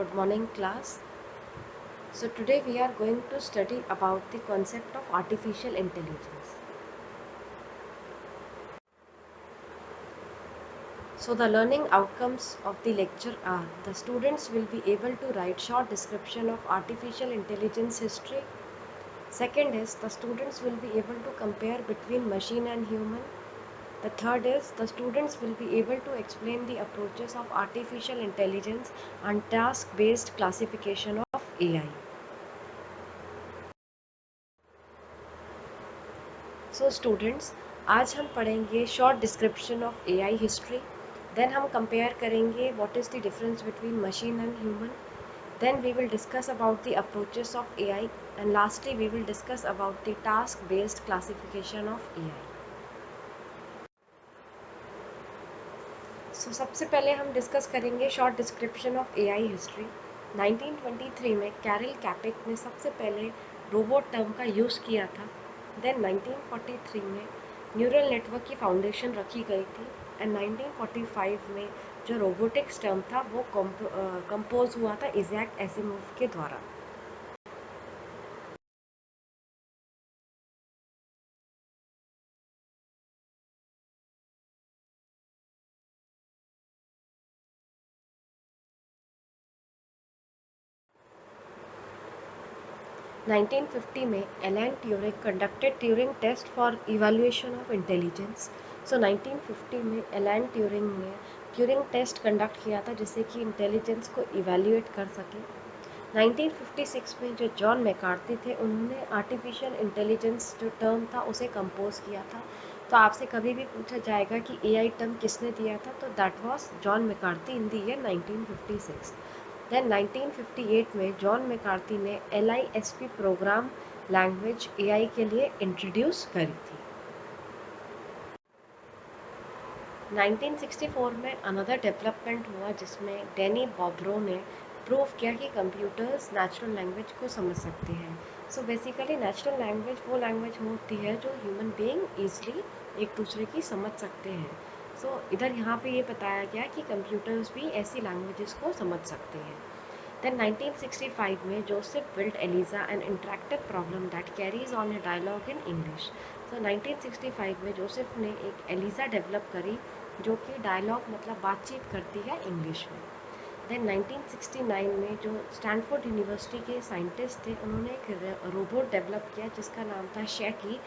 Good morning, class. So today we are going to study about the concept of artificial intelligence. So the learning outcomes of the lecture are: the students will be able to write short description of artificial intelligence history. Second is the students will be able to compare between machine and human. The third is the students will be able to explain the approaches of artificial intelligence and task-based classification of AI. So students, आज हम पढ़ेंगे short description of AI history. Then हम compare करेंगे what is the difference between machine and human. Then we will discuss about the approaches of AI and lastly we will discuss about the task based classification of AI. So सबसे पहले हम discuss करेंगे short description of AI history. 1923 में Carol कैपेक ने सबसे पहले robot term का use किया था. देन 1943 में न्यूरल नेटवर्क की फाउंडेशन रखी गई थी एंड 1945 में जो रोबोटिक्स टर्म था वो कंपोज हुआ था इज़ैक एसिमोव के द्वारा. नाइनटीन 1950 में Alan Turing conducted Turing test for evaluation of intelligence. So 1950 में एलन ट्यूरिंग ने ट्यूरिंग टेस्ट कंडक्ट किया था जिससे कि इंटेलिजेंस को इवैल्यूएट कर सके. 1956 में जो जॉन मैकार्थी थे उन्होंने आर्टिफिशियल इंटेलिजेंस जो टर्म था उसे कंपोज किया था. तो आपसे कभी भी पूछा जाएगा कि एआई टर्म किसने दिया था, तो that was John McCarthy in the year 1956. Then 1958 में जॉन मैकार्थी ने LISP प्रोग्राम लैंग्वेज एआई के लिए इंट्रोड्यूस करी थी. 1964 में अनदर डेवलपमेंट हुआ जिसमें डैनी बॉब्रो ने प्रूव किया कि कंप्यूटर्स नेचुरल लैंग्वेज को समझ सकते हैं. सो बेसिकली नेचुरल लैंग्वेज वो लैंग्वेज होती है जो ह्यूमन बीइंग ईजिली एक दूसरे की समझ सकते हैं. सो इधर यहाँ पे ये बताया गया कि कंप्यूटर्स भी ऐसी लैंग्वेजेस को समझ सकते हैं. Then 1965 में Joseph built Eliza, an interactive program that carries on a dialogue in English. So 1965 में जोसेफ ने एक एलिजा डेवलप करी जो कि डायलॉग मतलब बातचीत करती है इंग्लिश में. देन 1969 में जो स्टैनफोर्ड यूनिवर्सिटी के साइंटिस्ट थे उन्होंने एक रोबोट डेवलप किया जिसका नाम था शैकी,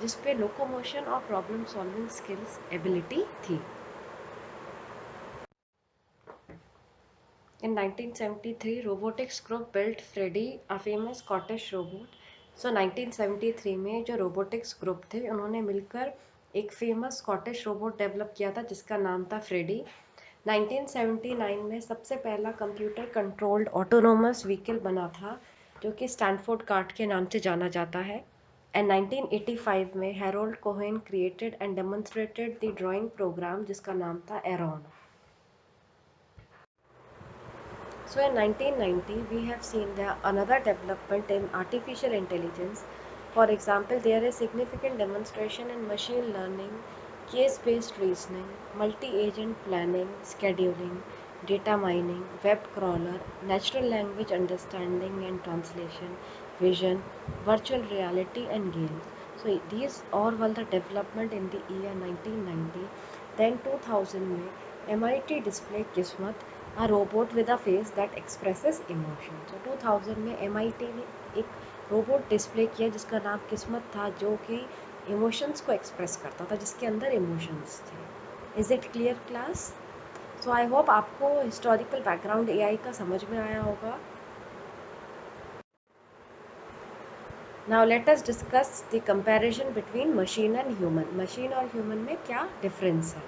जिस पे लोकोमोशन और प्रॉब्लम सॉल्विंग स्किल्स एबिलिटी थी. In 1973, robotics group built Freddy, a famous Scottish robot. So 1973 में जो robotics group थे उन्होंने मिलकर एक famous Scottish robot डेवलप किया था जिसका नाम था फ्रेडी. 1979 में सबसे पहला कंप्यूटर कंट्रोल्ड ऑटोनोमस व्हीकल बना था जो कि स्टैनफोर्ड कार्ट के नाम से जाना जाता है. एंड 1985 में Harold Cohen created and demonstrated the drawing program जिसका नाम था Aaron. So in 1990, we have seen another development in artificial intelligence. For example, there is significant demonstration in machine learning, case-based reasoning, multi-agent planning, scheduling, data mining, web crawler, natural language understanding and translation, vision, virtual reality and games. So these all were the development in the year 1990. Then 2000 में MIT display Kismet, a robot with a face that expresses emotion. So 2000 में MIT ने एक robot display किया जिसका नाम किस्मत था जो कि इमोशंस को एक्सप्रेस करता था, जिसके अंदर इमोशंस थे. Is it clear class? So I hope आपको हिस्टोरिकल बैकग्राउंड एआई का समझ में आया होगा. Now let us discuss the comparison between machine and human. Machine और ह्यूमन में क्या डिफरेंस है?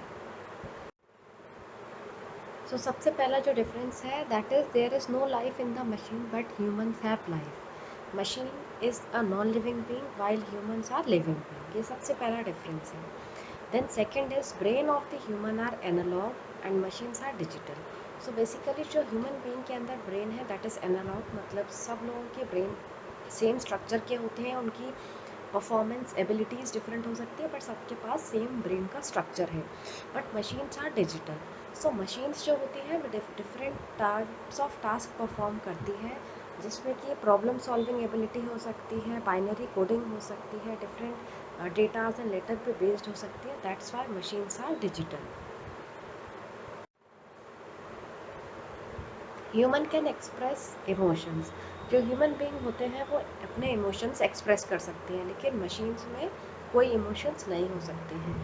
सो सबसे पहला जो डिफरेंस है that is there is no life in the machine but humans have life. Machine is a non living being while humans are living being. ये सबसे पहला डिफरेंस है. Then second is brain of the human are analogue and machines are digital. So basically जो human being के अंदर brain है that is analogue, मतलब सब लोगों के ब्रेन सेम स्ट्रक्चर के होते हैं, उनकी परफॉर्मेंस एबिलिटीज़ डिफरेंट हो सकती है बट सबके पास सेम ब्रेन का स्ट्रक्चर है. But machines are digital. So machines जो होती हैं वो different types of task perform करती है, जिसमें कि प्रॉब्लम सॉल्विंग एबिलिटी हो सकती है, बाइनरी कोडिंग हो सकती है, डिफरेंट डेटाज एंड लेटर पे बेस्ड हो सकती है। That's why machines are digital. Human can express emotions. जो ह्यूमन बीइंग होते हैं वो अपने इमोशंस एक्सप्रेस कर सकते हैं, लेकिन मशीन्स में कोई इमोशंस नहीं हो सकते हैं।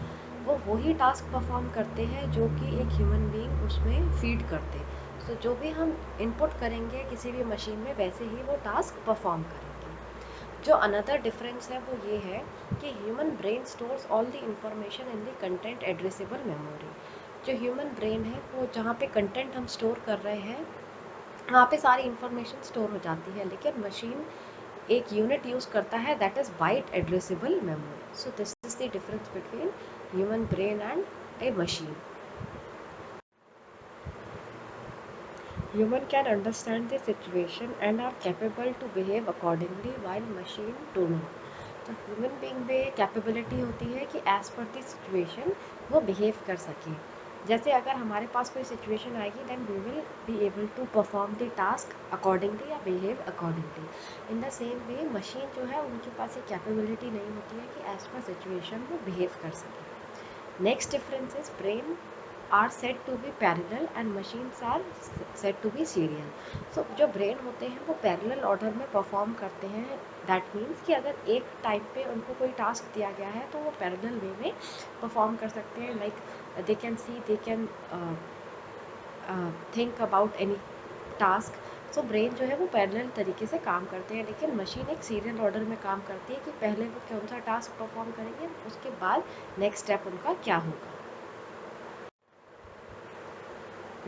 वो वही टास्क परफॉर्म करते हैं जो कि एक ह्यूमन बीइंग उसमें फीड करते। सो जो भी हम इनपुट करेंगे किसी भी मशीन में, वैसे ही वो टास्क परफॉर्म करेंगे। जो अनदर डिफरेंस है वो ये है कि human brain stores all the information in the content addressable memory. जो ह्यूमन ब्रेन है वो जहाँ पे कंटेंट हम स्टोर कर रहे हैं वहाँ पे सारी इंफॉर्मेशन स्टोर हो जाती है, लेकिन मशीन एक यूनिट यूज़ करता है, that is byte addressable memory. So this is the difference between human brain and a machine. Human can understand the situation and are capable to behave accordingly while machine do not. तो human being में capability होती है कि as per the situation वो behave कर सके। जैसे अगर हमारे पास कोई सिचुएशन आएगी then we will be able to perform the task accordingly या behave accordingly. In the same way machine जो है उनके पास ये कैपेबिलिटी नहीं होती है कि एज पर सिचुएशन वो बिहेव कर सके। Next difference is brain are said to be parallel and machines are said to be serial. So जो brain होते हैं वो parallel order में perform करते हैं। That means कि अगर एक टाइम पे उनको कोई टास्क दिया गया है तो वो parallel way में perform कर सकते हैं। Like they can see, they can think about any task. So brain जो है वो पैरेलल तरीके से काम करते हैं, लेकिन मशीन एक सीरियल ऑर्डर में काम करती है कि पहले वो कौन सा टास्क परफॉर्म करेंगे, उसके बाद नेक्स्ट स्टेप उनका क्या होगा।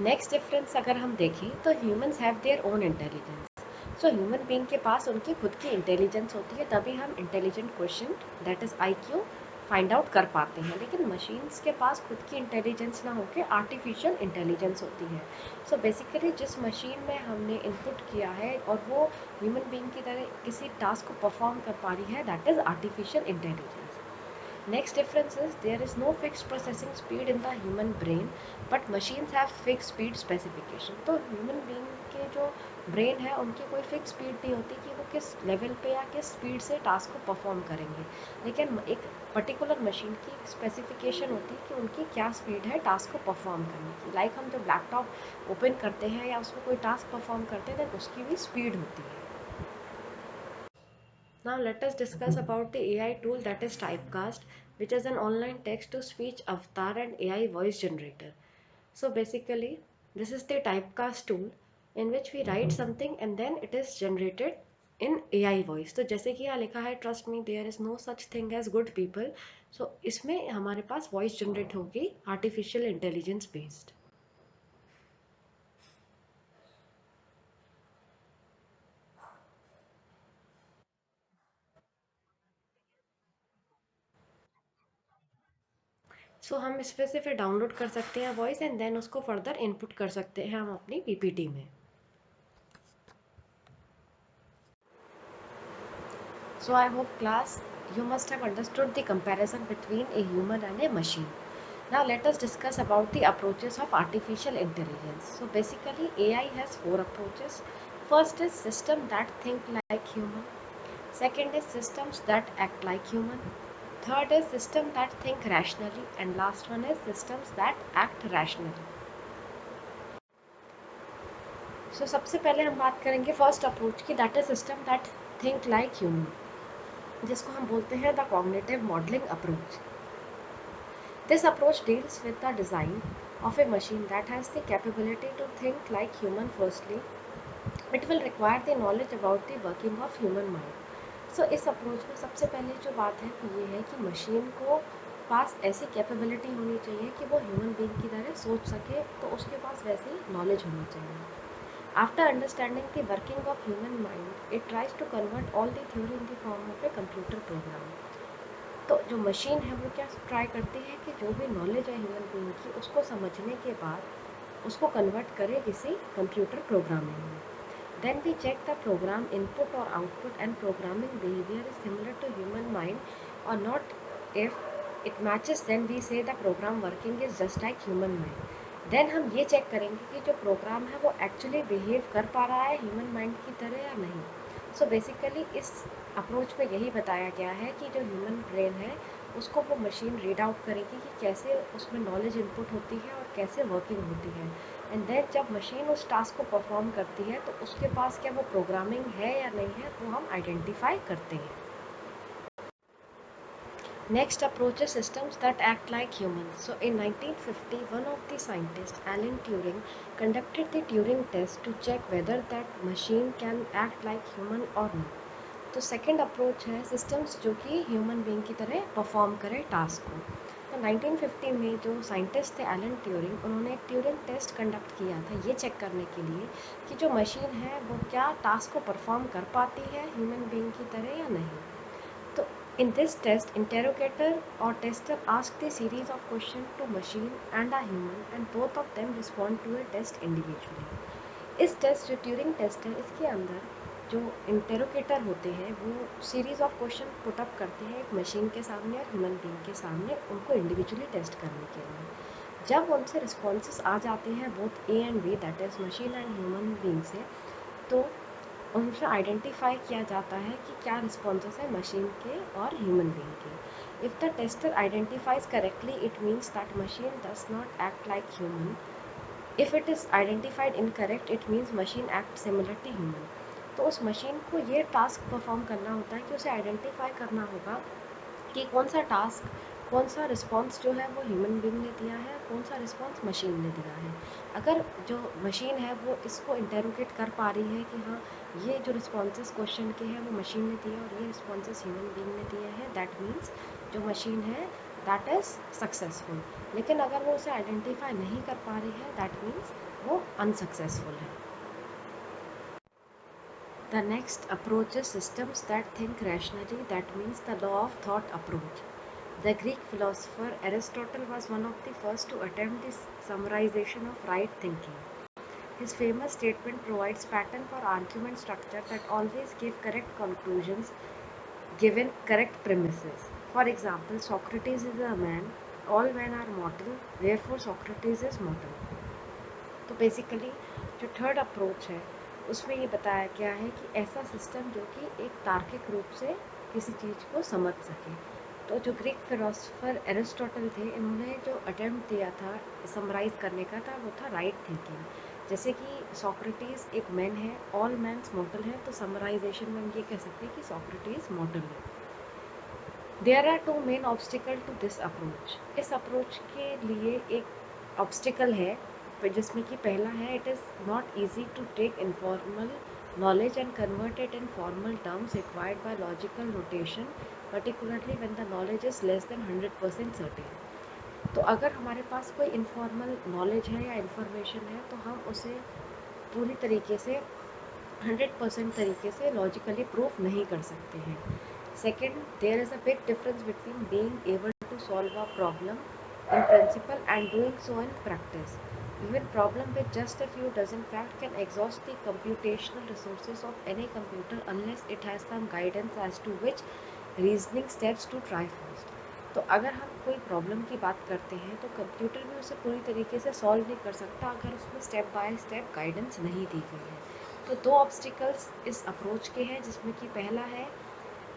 नेक्स्ट डिफरेंस अगर हम देखें तो humans have their own intelligence. So human being के पास उनकी खुद की इंटेलिजेंस होती है, तभी हम intelligent question that is IQ find out कर पाते हैं। लेकिन मशीन्स के पास खुद की इंटेलिजेंस ना होकर आर्टिफिशियल इंटेलिजेंस होती है। सो बेसिकली जिस मशीन में हमने इनपुट किया है और वो ह्यूमन बीइंग की तरह किसी टास्क को परफॉर्म कर पा रही है, that is artificial intelligence. Next difference is there is no fixed processing speed in the human brain, but machines have fixed speed specification. तो human being के जो brain है उनकी कोई fixed speed नहीं होती कि वो किस level पे या किस speed से task को perform करेंगे, लेकिन एक particular machine की specification होती है कि उनकी क्या speed है task को perform करने की। Like हम जब laptop open करते हैं या उसमें कोई task perform करते हैं then उसकी भी speed होती है। Now let us discuss about the AI tool that is Typecast, which is an online text-to-speech avatar and AI voice generator. So basically, this is the Typecast tool in which we write something and then it is generated in AI voice. तो जैसे कि यहाँ लिखा है trust me there is no such thing as good people. So इसमें हमारे पास voice generate होगी artificial intelligence based. सो हम इसमें से फिर डाउनलोड कर सकते हैं वॉइस एंड देन उसको फर्दर इनपुट कर सकते हैं हम अपनी पीपीटी में। So I hope class you must have understood the comparison between a human and a machine. Now let us discuss about the approaches of artificial intelligence. So basically AI has four approaches. First is system that think like human. Second is systems that act like human. Third is system that think rationally, and last one is systems that act rationally. So सबसे पहले हम बात करेंगे first approach की, that is system that think like human, जिसको हम बोलते हैं the cognitive modelling approach. This approach deals with the design of a machine that has the capability to think like human. Firstly it will require the knowledge about the working of human mind. So इस approach में सबसे पहले जो बात है वो ये है कि मशीन को पास ऐसी कैपेबिलिटी होनी चाहिए कि वो ह्यूमन बीइंग की तरह सोच सके, तो उसके पास वैसी नॉलेज होनी चाहिए। After understanding the working of human mind, it tries to convert all the theory in the form of a computer program. तो जो मशीन है वो क्या ट्राई करती है कि जो भी नॉलेज है ह्यूमन बीइंग की उसको समझने के बाद उसको कन्वर्ट करे किसी कंप्यूटर प्रोग्रामिंग में। Then we check the program input or output and programming behavior is similar to human mind or not. If it matches then we say the program working is just like human mind. Then हम ये check करेंगे कि जो programme है वो actually behave कर पा रहा है ह्यूमन माइंड की तरह या नहीं। सो बेसिकली इस अप्रोच में यही बताया गया है कि जो ह्यूमन ब्रेन है उसको वो मशीन रीड आउट करेगी कि कैसे उसमें नॉलेज इनपुट होती है और कैसे वर्किंग होती है। एंड देन जब मशीन उस टास्क को परफॉर्म करती है तो उसके पास क्या वो प्रोग्रामिंग है या नहीं है वो हम आइडेंटिफाई करते हैं। Next approach is systems that act like humans. So in 1950, one of the scientists, Alan Turing, conducted the Turing test to check whether that machine can act like human or not. तो second approach है systems जो कि human being की तरह perform करें task को। तो 1950 में जो साइंटिस्ट थे एलन ट्यूरिंग, उन्होंने एक ट्यूरिंग टेस्ट कंडक्ट किया था ये चेक करने के लिए कि जो मशीन है वो क्या टास्क को परफॉर्म कर पाती है ह्यूमन बीइंग की तरह या नहीं। So, in this test, interrogator or tester asked a series of questions to machine and a human, and both of them respond to a test individually. इस टेस्ट जो ट्यूरिंग टेस्ट है इसके अंदर जो इंटेरोगेटर होते हैं वो series of question put up करते हैं एक मशीन के सामने और ह्यूमन बीइंग के सामने उनको इंडिविजुअली टेस्ट करने के लिए। जब उनसे रिस्पॉन्सेस आ जाते हैं both A and B, that is machine and human being से, तो उनसे आइडेंटिफाई किया जाता है कि क्या रिस्पॉन्सेस है मशीन के और ह्यूमन बीइंग के। If the tester identifies correctly it means that machine does not act like human. If it is identified incorrect it means machine act similar to human. तो उस मशीन को ये task perform करना होता है कि उसे आइडेंटिफाई करना होगा कि कौन सा टास्क, कौन सा रिस्पॉन्स जो है वो ह्यूमन बीइंग ने दिया है, कौन सा रिस्पॉन्स मशीन ने दिया है। अगर जो मशीन है वो इसको इंटेरोगेट कर पा रही है कि हाँ ये जो रिस्पॉन्सेस क्वेश्चन के हैं वो मशीन ने दिए और ये रिस्पॉन्सेस ह्यूमन बीइंग ने दिए हैं, दैट मीन्स जो मशीन है दैट इज़ सक्सेसफुल। लेकिन अगर वो उसे आइडेंटिफाई नहीं कर पा रही है दैट मीन्स वो अनसक्सेसफुल है। The next approach is systems that think rationally, that means the law of thought approach. The Greek philosopher Aristotle was one of the first to attempt the summarization of right thinking. His famous statement provides pattern for argument structure that always give correct conclusions given correct premises. For example, Socrates is a man, all men are mortal, therefore Socrates is mortal. तो basically जो third approach है उसमें ये बताया गया है कि ऐसा सिस्टम जो कि एक तार्किक रूप से किसी चीज़ को समझ सके। तो जो ग्रीक फिलोसोफर एरिस्टोटल थे इन्होंने जो अटेम्प्ट दिया था समराइज करने का था वो था राइट थिंकिंग। जैसे कि सोक्रेटिस एक मैन है, ऑल मैन्स मॉर्टल है, तो समराइजेशन में हम ये कह सकते हैं कि सोक्रेटिस मॉर्टल है। There are two main obstacle to this approach. इस अप्रोच के लिए एक ऑब्स्टिकल है जिसमें कि पहला है it is not easy to take informal knowledge and convert it in formal terms required by logical notation, particularly when the knowledge is less than 100% certain. तो अगर हमारे पास कोई इनफॉर्मल नॉलेज है या इन्फॉर्मेशन है तो हम उसे पूरी तरीके से 100% तरीके से लॉजिकली प्रूफ नहीं कर सकते हैं। Second, there is a big difference between being able to solve a problem in principle and doing so in practice. Even problem with just a few dozen facts can exhaust the computational resources of any computer unless it has some guidance as to which reasoning steps to try first. तो अगर हम कोई problem की बात करते हैं तो computer भी उसे पूरी तरीके से सॉल्व नहीं कर सकता अगर उसमें स्टेप बाय स्टेप गाइडेंस नहीं दी गई है। तो दो ऑब्स्टिकल्स इस अप्रोच के हैं जिसमें कि पहला है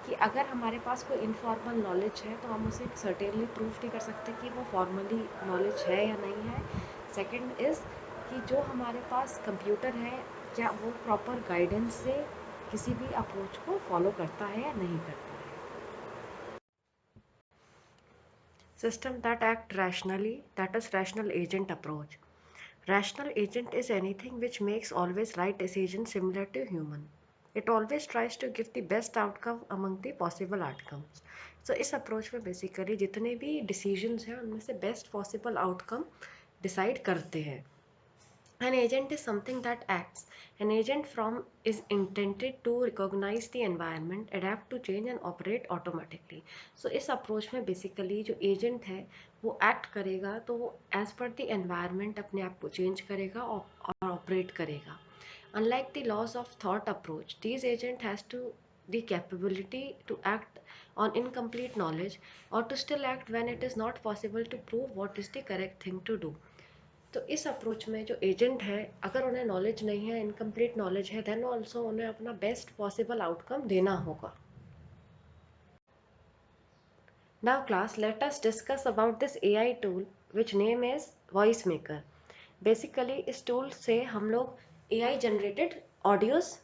कि अगर हमारे पास कोई इनफॉर्मल नॉलेज है तो हम उसे सर्टेनली प्रूफ नहीं कर सकते कि वो फॉर्मली नॉलेज है या नहीं है। सेकंड इज़ कि जो हमारे पास कंप्यूटर है क्या वो प्रॉपर गाइडेंस से किसी भी अप्रोच को फॉलो करता है या नहीं करता है। System that act rationally, that is rational agent approach. Rational agent is anything which makes always right decision similar to human. It always tries to give the best outcome among the possible outcomes. So इस approach में basically जितने भी decisions हैं उनमें से best possible outcome decide करते हैं। An agent is something that acts. An agent from is intended to recognize the environment, adapt to change and operate automatically. So इस अप्रोच में बेसिकली जो एजेंट है वो एक्ट करेगा तो वो एज पर द एनवायरनमेंट अपने आप को चेंज करेगा और ऑपरेट करेगा। Unlike the laws of thought approach, these agent has to the capability to act on incomplete knowledge or to still act when it is not possible to prove what is the correct thing to do. तो इस approach में जो agent है, अगर उन्हें knowledge नहीं है, incomplete knowledge है, देन ऑल्सो उन्हें अपना बेस्ट पॉसिबल आउटकम देना होगा. Now class, let us discuss about this AI tool which name is Voice Maker. Basically इस टूल से हम लोग AI जनरेटेड ऑडियोज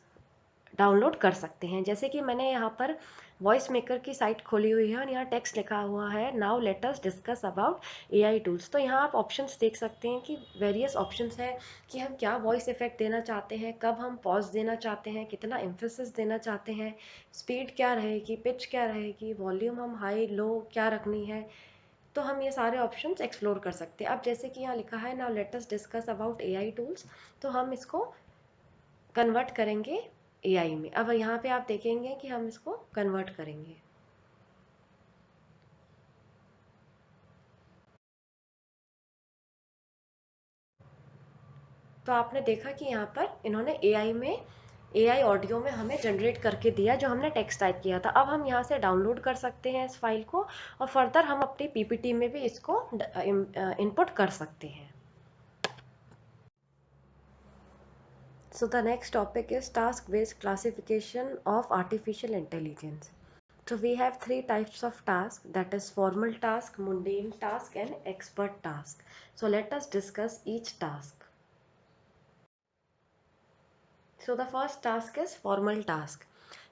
डाउनलोड कर सकते हैं. जैसे कि मैंने यहाँ पर वॉइस मेकर की साइट खोली हुई है और यहाँ टेक्स्ट लिखा हुआ है now let us discuss about AI tools. तो यहाँ आप ऑप्शंस देख सकते हैं कि वेरियस ऑप्शंस है कि हम क्या वॉइस इफेक्ट देना चाहते हैं, कब हम पॉज देना चाहते हैं, कितना एम्फेसिस देना चाहते हैं, स्पीड क्या रहेगी, पिच क्या रहेगी, वॉल्यूम हम हाई लो क्या रखनी है. तो हम ये सारे ऑप्शंस एक्सप्लोर कर सकते हैं. अब जैसे कि यहाँ लिखा है now let us discuss about AI tools, तो हम इसको कन्वर्ट करेंगे एआई में. अब यहाँ पे आप देखेंगे कि हम इसको कन्वर्ट करेंगे. तो आपने देखा कि यहाँ पर इन्होंने एआई ऑडियो में हमें जनरेट करके दिया जो हमने टेक्स्ट टाइप किया था. अब हम यहाँ से डाउनलोड कर सकते हैं इस फाइल को और फर्दर हम अपनी पीपीटी में भी इसको इनपुट कर सकते हैं. So the next topic is task-based classification of artificial intelligence. So we have three types of task, that is formal task, mundane task and expert task. So let us discuss each task. So the first task is formal task.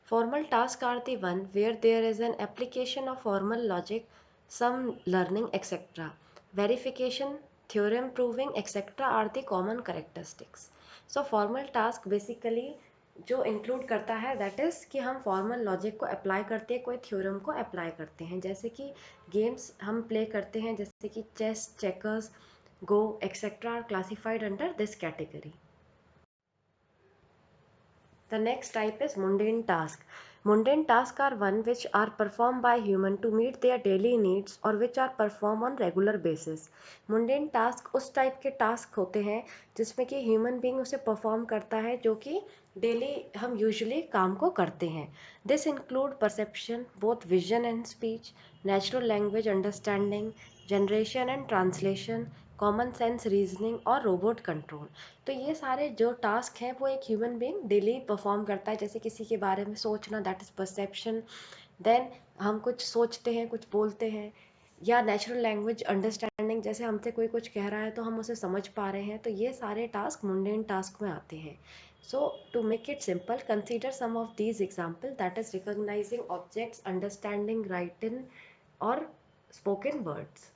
Formal tasks are the one where there is an application of formal logic, some learning, etc. Verification, theorem proving, etc. are the common characteristics. So formal task basically जो include करता है that is कि हम formal logic को apply करते हैं, कोई theorem को अप्लाई करते हैं. जैसे कि गेम्स हम प्ले करते हैं, जैसे कि chess, checkers, go etcetera are classified under this category. The next type is mundane task. Mundane tasks are one which are performed by human to meet their daily needs or which are performed on regular basis. Mundane task उस type के task होते हैं जिसमें कि human being उसे perform करता है, जो कि डेली हम यूजुअली काम को करते हैं. This include perception, both vision and speech, natural language understanding, generation and translation, common sense reasoning और रोबोट कंट्रोल. तो ये सारे जो टास्क हैं वो एक ह्यूमन बीइंग डेली परफॉर्म करता है. जैसे किसी के बारे में सोचना, दैट इज़ परसेप्शन. देन हम कुछ सोचते हैं, कुछ बोलते हैं. या नेचुरल लैंग्वेज अंडरस्टैंडिंग, जैसे हमसे कोई कुछ कह रहा है तो हम उसे समझ पा रहे हैं. तो ये सारे टास्क मुंडेन टास्क में आते हैं. So to make it simple, consider some of these example, that is recognising objects, understanding written और spoken words.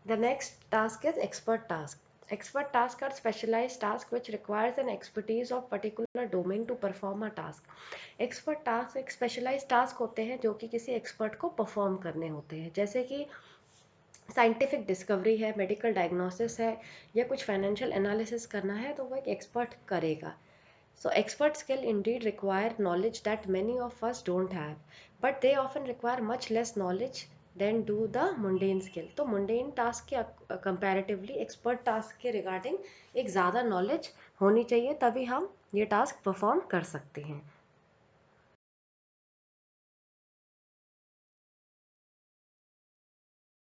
The next task is expert task. Expert tasks are specialized tasks which requires an expertise of particular domain to perform a task. Expert tasks एक specialized task होते हैं जो कि किसी expert को perform करने होते हैं. जैसे कि साइंटिफिक डिस्कवरी है, मेडिकल डायग्नोसिस है या कुछ फाइनेंशियल एनालिसिस करना है तो वो एक एक्सपर्ट करेगा. So expert skill indeed require knowledge that many of us don't have, but they often require much less knowledge than do the mundane skill. तो mundane task के comparatively expert task के regarding एक ज़्यादा knowledge होनी चाहिए, तभी हम ये task perform कर सकते हैं.